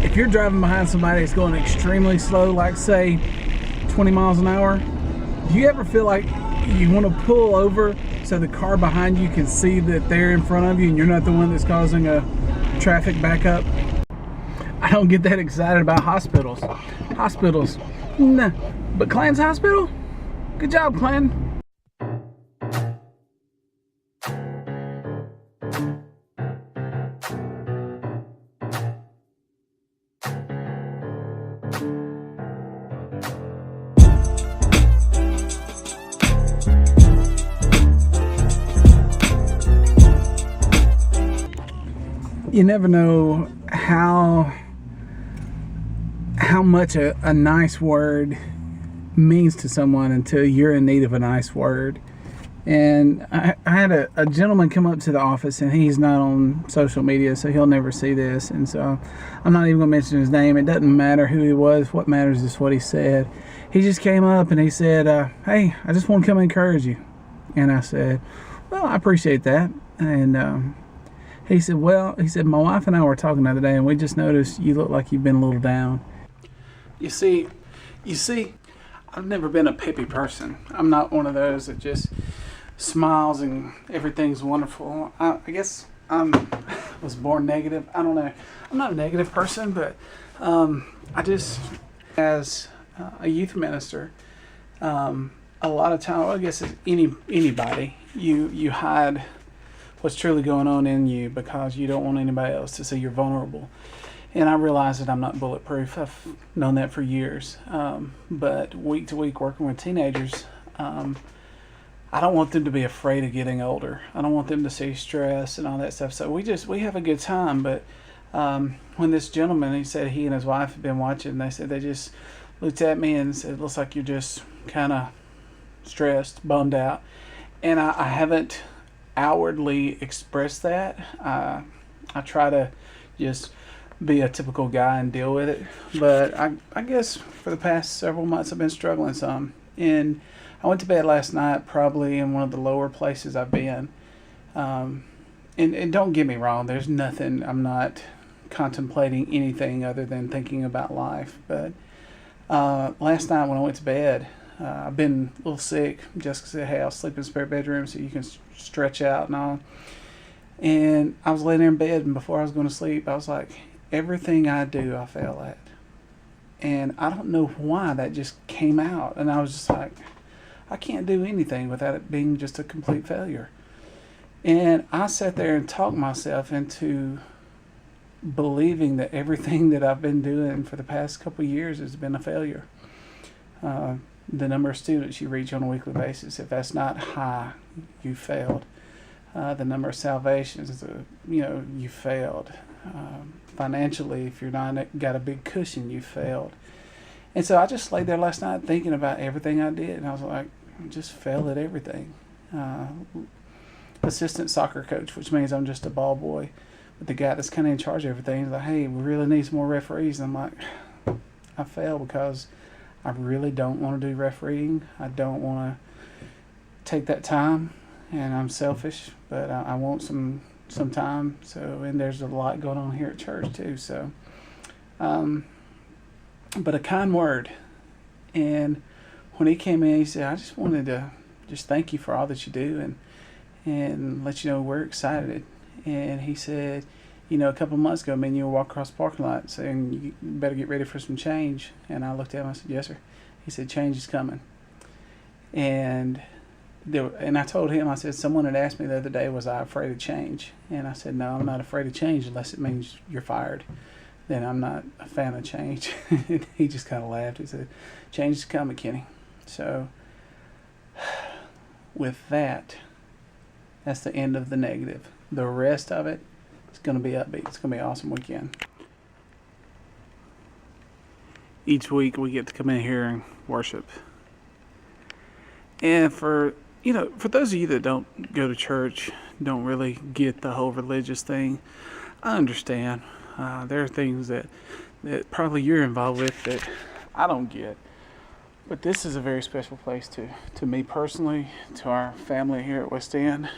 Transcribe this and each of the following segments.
if you're driving behind somebody that's going extremely slow, like say 20 miles an hour, do you ever feel like you want to pull over so the car behind you can see that they're in front of you and you're not the one that's causing a traffic backup? I don't get that excited about hospitals. Hospitals, nah. But Clan's hospital? Good job, Clan. You never know how much a nice word means to someone until you're in need of a nice word. And I had a gentleman come up to the office, and he's not on social media, so he'll never see this, and so I'm not even going to mention his name. It doesn't matter who he was. What matters is what he said. He just came up and he said, hey, I just want to come encourage you. And I said, well, I appreciate that. And he said, my wife and I were talking the other day, and we just noticed you look like you've been a little down. You see, I've never been a peppy person. I'm not one of those that just smiles and everything's wonderful. I guess I was born negative. I don't know. I'm not a negative person, but I just, as a youth minister, a lot of time, well, I guess anybody, you hide what's truly going on in you because you don't want anybody else to see you're vulnerable. And I realize that I'm not bulletproof. I've known that for years. But week to week working with teenagers, I don't want them to be afraid of getting older. I don't want them to see stress and all that stuff. So we have a good time. But when this gentleman, he said he and his wife had been watching, they said they just looked at me and said, it looks like you're just kind of stressed, bummed out. And I haven't outwardly express that. I try to just be a typical guy and deal with it, but I guess for the past several months I've been struggling some, and I went to bed last night probably in one of the lower places I've been, and don't get me wrong, there's nothing, I'm not contemplating anything other than thinking about life, but last night when I went to bed, I've been a little sick. Jessica said, hey, I'll sleep in the spare bedroom so you can stretch out and all. And I was laying there in bed, and before I was going to sleep, I was like, everything I do, I fail at. And I don't know why that just came out. And I was just like, I can't do anything without it being just a complete failure. And I sat there and talked myself into believing that everything that I've been doing for the past couple of years has been a failure. The number of students you reach on a weekly basis, if that's not high, you failed. The number of salvations, you failed. Financially, if you're not got a big cushion, you failed. And so I just laid there last night thinking about everything I did, and I was like, I just failed at everything. Assistant soccer coach, which means I'm just a ball boy. But the guy that's kind of in charge of everything is like, hey, we really need some more referees. And I'm like, I failed because I really don't want to do refereeing. I don't want to take that time, and I'm selfish, but I want some time. So, and there's a lot going on here at church too. So, but a kind word. And when he came in, he said, I just wanted to just thank you for all that you do and let you know we're excited. And he said, a couple of months ago, me and you were walking across the parking lot saying, you better get ready for some change. And I looked at him, I said, yes, sir. He said, change is coming. And I told him, I said, someone had asked me the other day, was I afraid of change? And I said, no, I'm not afraid of change unless it means you're fired. Then I'm not a fan of change. And he just kind of laughed. He said, change is coming, Kenny. So with that, that's the end of the negative. The rest of it, it's going to be upbeat. It's going to be an awesome weekend. Each week we get to come in here and worship. And for those of you that don't go to church, don't really get the whole religious thing, I understand. There are things that probably you're involved with that I don't get. But this is a very special place to me personally, to our family here at West End.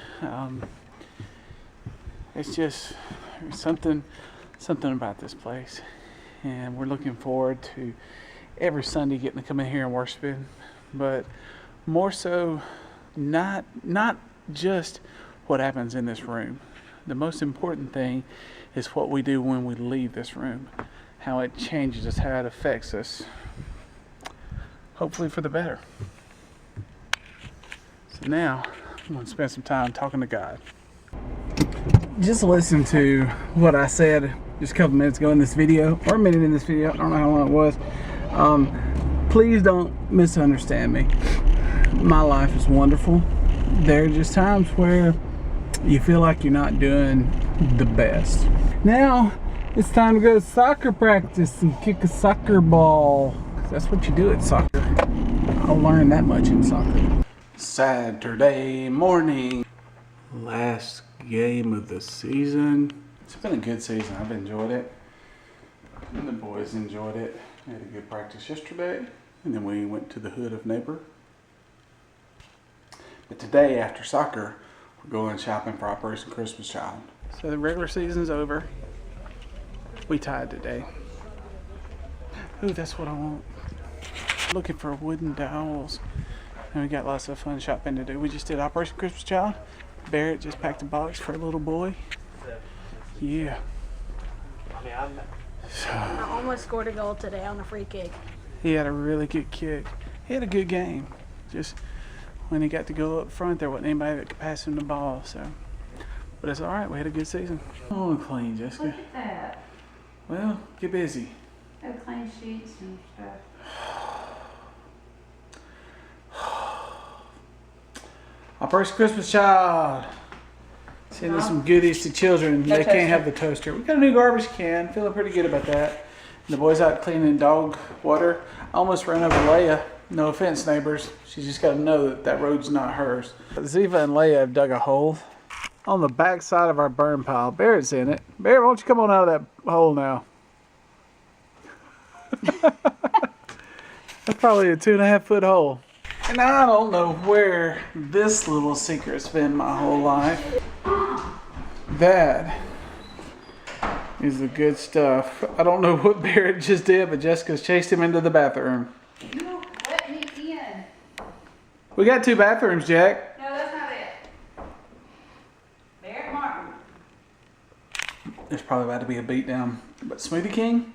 It's just something about this place. and we're looking forward to every Sunday getting to come in here and worshiping. But more so, not just what happens in this room. The most important thing is what we do when we leave this room, how it changes us, how it affects us, hopefully for the better. So now I'm going to spend some time talking to God. Just listen to what I said just a couple minutes ago in this video, or a minute in this video. I don't know how long it was. Please don't misunderstand me. My life is wonderful. There are just times where you feel like you're not doing the best. Now it's time to go to soccer practice and kick a soccer ball. That's what you do at soccer. I learned that much in soccer. Saturday morning. Last game of the season. It's been a good season. I've enjoyed it. And the boys enjoyed it. We had a good practice yesterday. And then we went to the hood of neighbor. But today, after soccer, we're going shopping for Operation Christmas Child. So the regular season's over. We tied today. Ooh, that's what I want. Looking for wooden dowels. And we got lots of fun shopping to do. We just did Operation Christmas Child. Barrett just packed a box for a little boy. Yeah. I almost scored a goal today on a free kick. He had a really good kick. He had a good game. Just when he got to go up front, there wasn't anybody that could pass him the ball. So, but it's all right. We had a good season. Oh, clean, Jessica. Look at that. Well, get busy. No clean sheets and stuff. Operation Christmas Child. Sending some goodies to children. No they toaster. can't have the toaster. We got a new garbage can. Feeling pretty good about that. And the boys out cleaning dog water. I almost ran over Leia. No offense, neighbors. She's just got to know that that road's not hers. Ziva and Leia have dug a hole on the back side of our burn pile. Barrett's in it. Barrett, why don't you come on out of that hole now? That's probably a 2.5 foot hole. And I don't know where this little secret's been my whole life. That is the good stuff. I don't know what Barrett just did, but Jessica's chased him into the bathroom. You don't let me in. We got 2 bathrooms, Jack. No, that's not it. Barrett Martin. There's probably about to be a beatdown. But Smoothie King,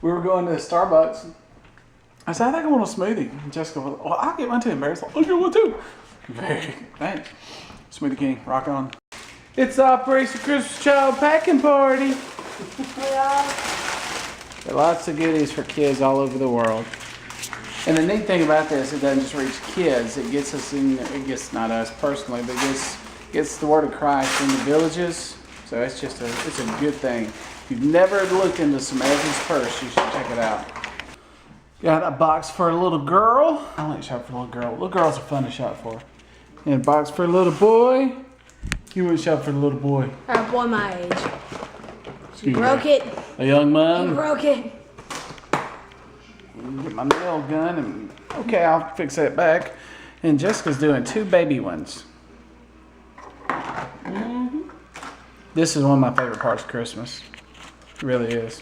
we were going to Starbucks. I said, I think I want a smoothie. And Jessica was like, well, I'll get one too. And Barrett's like, I'll get one too. Very thanks. Smoothie King, rock on. It's Operation Christmas Child packing party. There are lots of goodies for kids all over the world. And the neat thing about this, it doesn't just reach kids. It gets us in, it gets not us personally, but gets the word of Christ in the villages. So it's just it's a good thing. If you've never looked into Samaritan's Purse, you should check it out. Got a box for a little girl. I like to shop for a little girl. Little girls are fun to shop for. And a box for a little boy. You wouldn't shop for the little boy. A boy my age. She broke it. A young He man. broke it. Get my nail gun and okay, I'll fix that back. And Jessica's doing 2 baby ones. This is one of my favorite parts of Christmas. It really is.